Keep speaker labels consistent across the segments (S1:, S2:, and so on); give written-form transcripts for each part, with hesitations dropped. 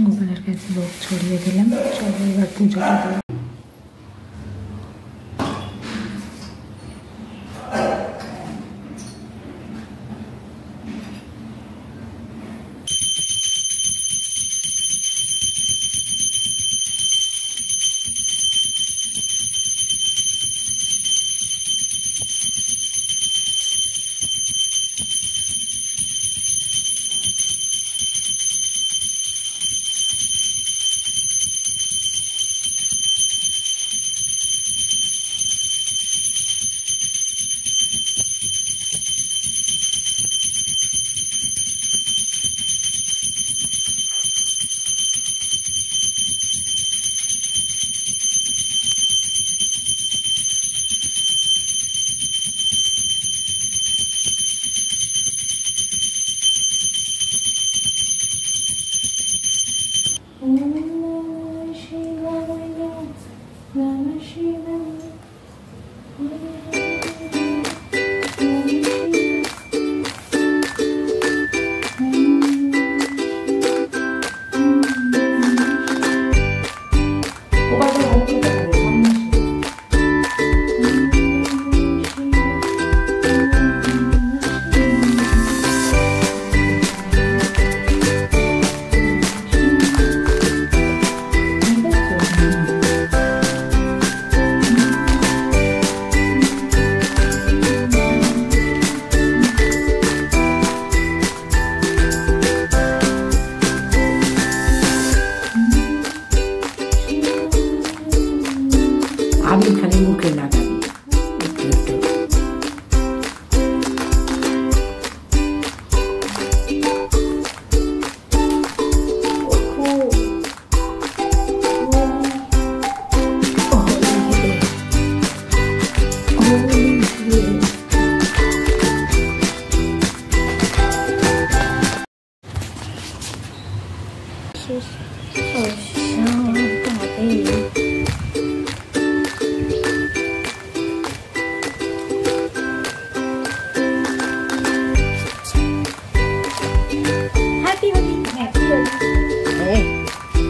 S1: গোপালের কাছে ভোগ ছড়িয়ে দিলাম। চলো এবার পুজোটা দিই। আমি খালি মুখে লাগাবি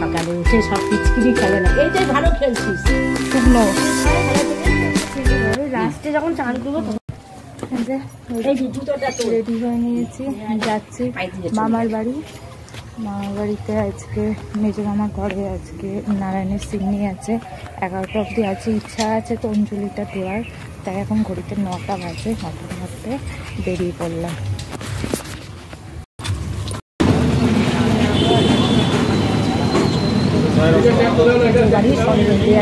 S1: সকালে উঠে সব পিচকিরি খেলে না, এইটাই ভালো খেলছিস। শুকনো লাস্টে যখন চান করবো রেডি হয়ে নিয়েছি, যাচ্ছি মামার বাড়ি। মামার বাড়িতে আজকে মেজো মামা ঘরে আজকে নারায়ণের সিন্নি আছে, 11টা অবধি আছে। ইচ্ছা আছে তো অঞ্জলিটা দেওয়ার, তাই এখন ঘড়িতে 9টা বাজে। 9টার মধ্যে বেরিয়ে পড়লাম। গাড়ি সঙ্গে দিয়ে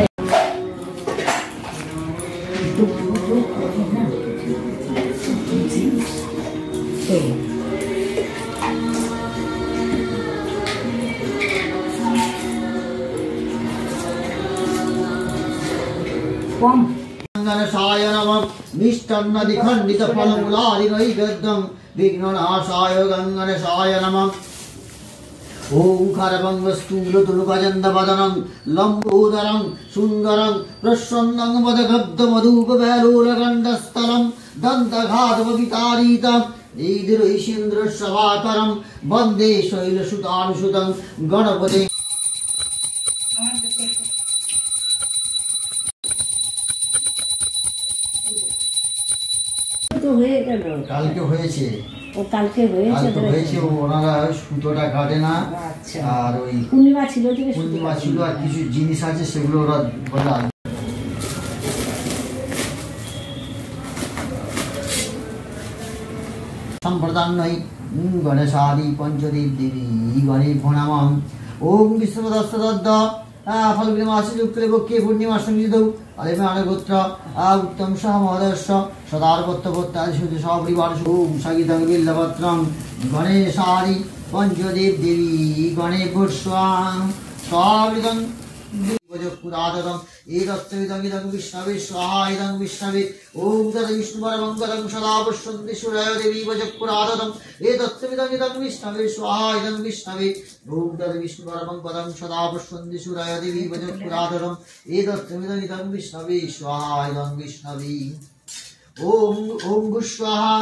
S2: गणेशाय नमः मिष्टान्नादि खण्डित फलमूलादि नैवेद्यं विघ्ननाशाय गणेशाय नमः। ओंकारभंग स्थूलतुलुकजन्दवदनं लम्बोदरं सुन्दरं प्रसन्नं मदगब्धमधुपवेलोलगण्डस्थलं दन्तघातवितारितं ईदृशीन्द्रशवाकरं वन्दे शैलसुतानुसुतं गणपति। কালকে হয়েছে,
S1: ও কালকে হয়েছে,
S2: ওনারা সুতোটা কাটে না। আর ওই
S1: পূর্ণিমা ছিল,
S2: পূর্ণিমা ছিল, আর কিছু জিনিস আছে সেগুলো ওরা বলে সম্প্রদান্নই গণেশাদি পঞ্চদেব দেবী গণে প্রণামম। ওম বিষ্ণুদত্ত ফলগুলি মাসে যুক্তলে পক্ষে পূর্ণিমা সংযুত আলেমানে গোত্র উত্তম সহ মহোদয়স্য সদার্বত্তপত্তাদি শুদ্ধ সপরিবার ওম সগীতং বিল্লপত্রং গণেশাদি পঞ্চদেব দেবী গণে পুষ্পাং স্বাবৃতং পুরাদতং এতত্তবিদং ইদং বিষ্ণবে স্বাহা ইদং বিষ্ণবে। ওম তদ বিষ্ণুপরমঙ্গলং সদা পশ্যন্তি সূরয় দেবী বজপুরাদতং এতত্তবিদং ইদং বিষ্ণবে স্বাহা ইদং বিষ্ণবে। ওম তদ বিষ্ণুপরমঙ্গলং সদা পশ্যন্তি সূরয় দেবী বজপুরাদতং এতত্তবিদং ইদং বিষ্ণবে স্বাহা ইদং বিষ্ণবে। ওম ওম ভুঃস্বাহা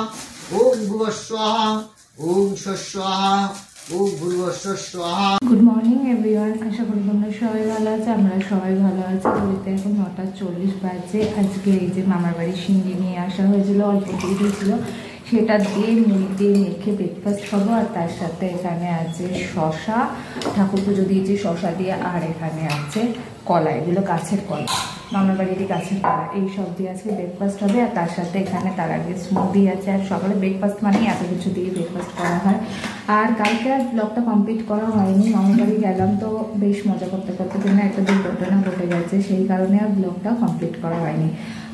S2: ওম ভুবঃস্বাহা ওম স্বস্বাহা ওম ভূর্ভুবস্সুঃ স্বাহা।
S1: গুড মর্নিং এভরিওয়ান, আশা করি তোমরা সবাই ভালো আছে। আমরা সবাই ভালো আছি। ঘড়িতে এখন 9:40 বাজে। আজকে এই যে মামার বাড়ি সিঙ্গি নিয়ে আসা হয়েছিল, অল্প দিয়ে ছিল, সেটা দিয়ে মুড়ি দিয়ে মেখে ব্রেকফাস্ট খাবো। আর তার সাথে এখানে আছে শশা, ঠাকুর পুজো দিয়েছি শশা দিয়ে, আর এখানে আছে কলা, এগুলো গাছের কলা, মামার বাড়িরই গাছের কলা, এই সব দিয়ে আজকে ব্রেকফাস্ট হবে। আর তার সাথে এখানে তার আগে স্মুদি আছে। আর সকালে ব্রেকফাস্ট মানেই এত কিছু দিয়ে ব্রেকফাস্ট করা হয়। আর কালকে আর ব্লগটা কমপ্লিট করা হয়নি, মামার বাড়ি গেলাম তো বেশ মজা করতে করতে কিনা একটা দুর্ঘটনা ঘটে গেছে, সেই কারণে আর ব্লগটা কমপ্লিট করা হয়নি।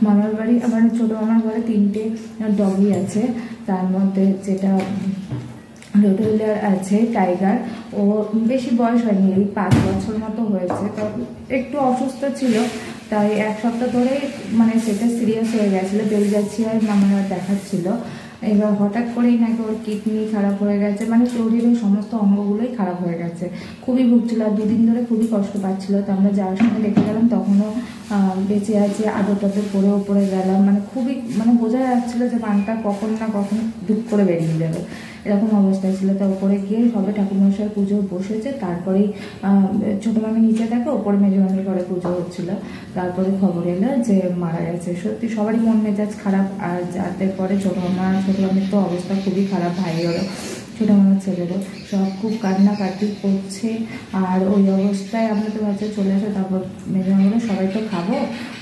S1: মামার বাড়ি আমার ছোটো মামার ঘরে 3টে ডগি আছে, তার মধ্যে যেটা রোডওয়েলার আছে টাইগার, ও বেশি বয়স হয়নি, এই 5 বছর মতো হয়েছে। তো একটু অসুস্থ ছিল, তাই 1 সপ্তাহ ধরেই মানে সেটা সিরিয়াস হয়ে গেছিলো, বেলগাছিয়ায় মামারা দেখাচ্ছিল। এবার হঠাৎ করেই নাকি ওর কিডনি খারাপ হয়ে গেছে, মানে শরীরের সমস্ত অঙ্গগুলোই খারাপ হয়ে গেছে, খুবই ভুগছিল। আর 2 দিন ধরে খুবই কষ্ট পাচ্ছিল। তো আমরা যাওয়ার সময় দেখে গেলাম, তখনও বেঁচে আছে, আদর টাদর করে ওপরে গেলাম, মানে খুবই মানে বোঝা যাচ্ছিলো যে পানটা কখন না কখন দুঃখ করে বেরিয়ে যাবে, এরকম অবস্থায় ছিল। তো ওপরে গিয়ে সবে ঠাকুরমশাই পুজো বসেছে, তারপরেই ছোটো মামি নিচে থাকে, ওপরে মেজো মামির ঘরে পুজো হচ্ছিল। তারপরে খবর এলো যে মারা গেছে। সত্যি সবারই মন মেজাজ খারাপ। আর যাদের পরে ছোটো মামির তো অবস্থা খুবই খারাপ, ভাইয়েরও ছোটো মামার ছেলেরও সব খুব কান্নাকাটি করছে। আর ওই অবস্থায় আমরা তো বাচ্চা চলে আসে, তারপর মেজো মামিরা সবাই তো খাবো,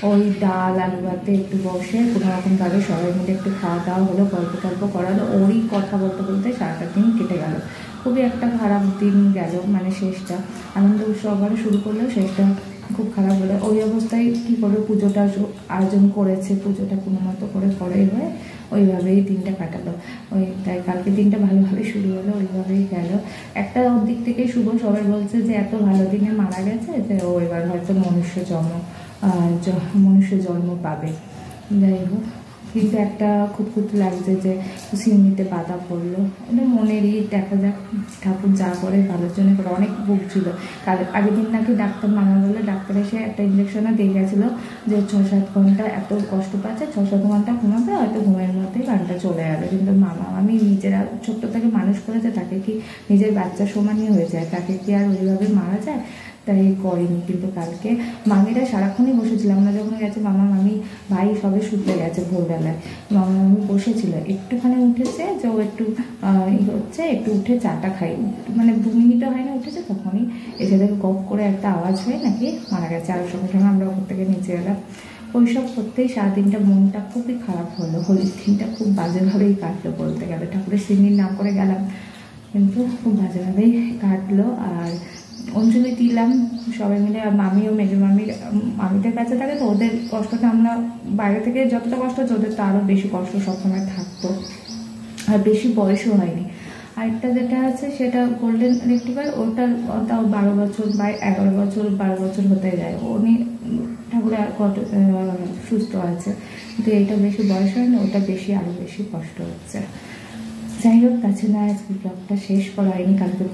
S1: ওই ডাল আলু ভাতে একটু বসে কোনো রকমভাবে সবাই মিলে একটু খাওয়া দাওয়া হলো, গল্প টল্প করালো, ওরই কথা বলতে বলতে সারাটা দিন কেটে গেল। খুবই একটা খারাপ দিন গেল, মানে শেষটা আনন্দ উৎসবে শুরু করলেও শেষটা খুব খারাপ হলো। ওই অবস্থায় কী করে পুজোটা আয়োজন করেছে, পুজোটা কোনো মতো করে হয়ে ওইভাবেই দিনটা কাটালো। ওই তাই কালকে দিনটা ভালোভাবে শুরু হলো, ওইভাবেই গেল। একটা ওর দিক থেকেই শুভ, সবাই বলছে যে এত ভালো দিনে মারা গেছে, যে ও এবার হয়তো মনুষ্য জন্ম পাবে। যাই হোক, কিন্তু একটা খুঁতখুত লাগছে যে সিমনিতে বাধা পড়লো, ওটা মনেরই, দেখা যাক ঠাকুর যা করে ভালোর জন্য করে। অনেক ভুগছিল, কাল আগের দিন নাকি ডাক্তার মানা বললে ডাক্তার এসে একটা ইঞ্জেকশনও দিয়ে গেছিলো যে 6-7 ঘন্টা এত কষ্ট পাচ্ছে, 6-7 ঘন্টা ঘুমাবে, হয়তো ঘুমের মধ্যেই গানটা চলে যাবে। কিন্তু আমি নিজেরা ছোট্ট থেকে মানুষ করেছে, তাকে কি নিজের বাচ্চার সমানই হয়ে যায়, তাকে কি আর ওইভাবে মারা যায়? তাই করেনি। কিন্তু কালকে মামিরা সারাক্ষণই বসেছিলাম, আমরা যখন গেছি মামা মামি ভাই সবে শুতে গেছে ভোরবেলায়, মামা মামি বসেছিল, একটুখানি উঠেছে যে ও একটু হচ্ছে, একটু উঠে চাটা খাই, মানে 2 মিনিটও হয়নি উঠেছে, তখনই এসে দেখে গপ করে একটা আওয়াজ হয়ে নাকি মারা গেছে। আর সঙ্গে সঙ্গে আমরা ওপর থেকে নিচে এলাম। ওইসব করতেই সারাদিনটা মনটা খুবই খারাপ হলো। হোলির দিনটা খুব বাজেভাবেই কাটলো বলতে গেলে, ঠাকুরের সিন্নির নাম করে গেলাম, কিন্তু খুব বাজেভাবেই কাটলো। আর অঞ্জলি দিলাম সবাই মিলে। আর মামি ও মেজো মামিদের কাছে থাকে, তো ওদের কষ্টটা আমরা বাইরে থেকে যতটা কষ্ট হচ্ছে, ওদের তো আরও বেশি কষ্ট সবসময় থাকতো। আর বেশি বয়সও হয়নি। আরেকটা যেটা আছে সেটা গোল্ডেন রিট্রিভার, ওটাও 12 বছর বা 11 বছর 12 বছর হতে যায়, উনি ঠাকুরে কত সুস্থ আছে, কিন্তু এটা বেশি বয়স হয়নি, ওটা আরও বেশি কষ্ট হচ্ছে। যাই হোক, কাছে না আজকের ব্লগটা শেষ করা হয়নি, কালকের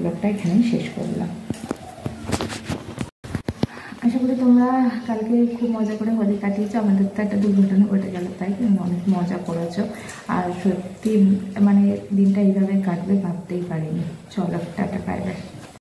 S1: ব্লগটা এখানেই শেষ করলাম। আশা করি তোমরা কালকে খুব মজা করে হোলি কাটিয়েছো। আমাদের তো একটা দুর্ঘটনা ঘটে গেল, তাই অনেক মজা করেছো। আর সত্যি মানে দিনটা এইভাবে কাটবে ভাবতেই পারিনি। চলো, টাটা, বাই বাই।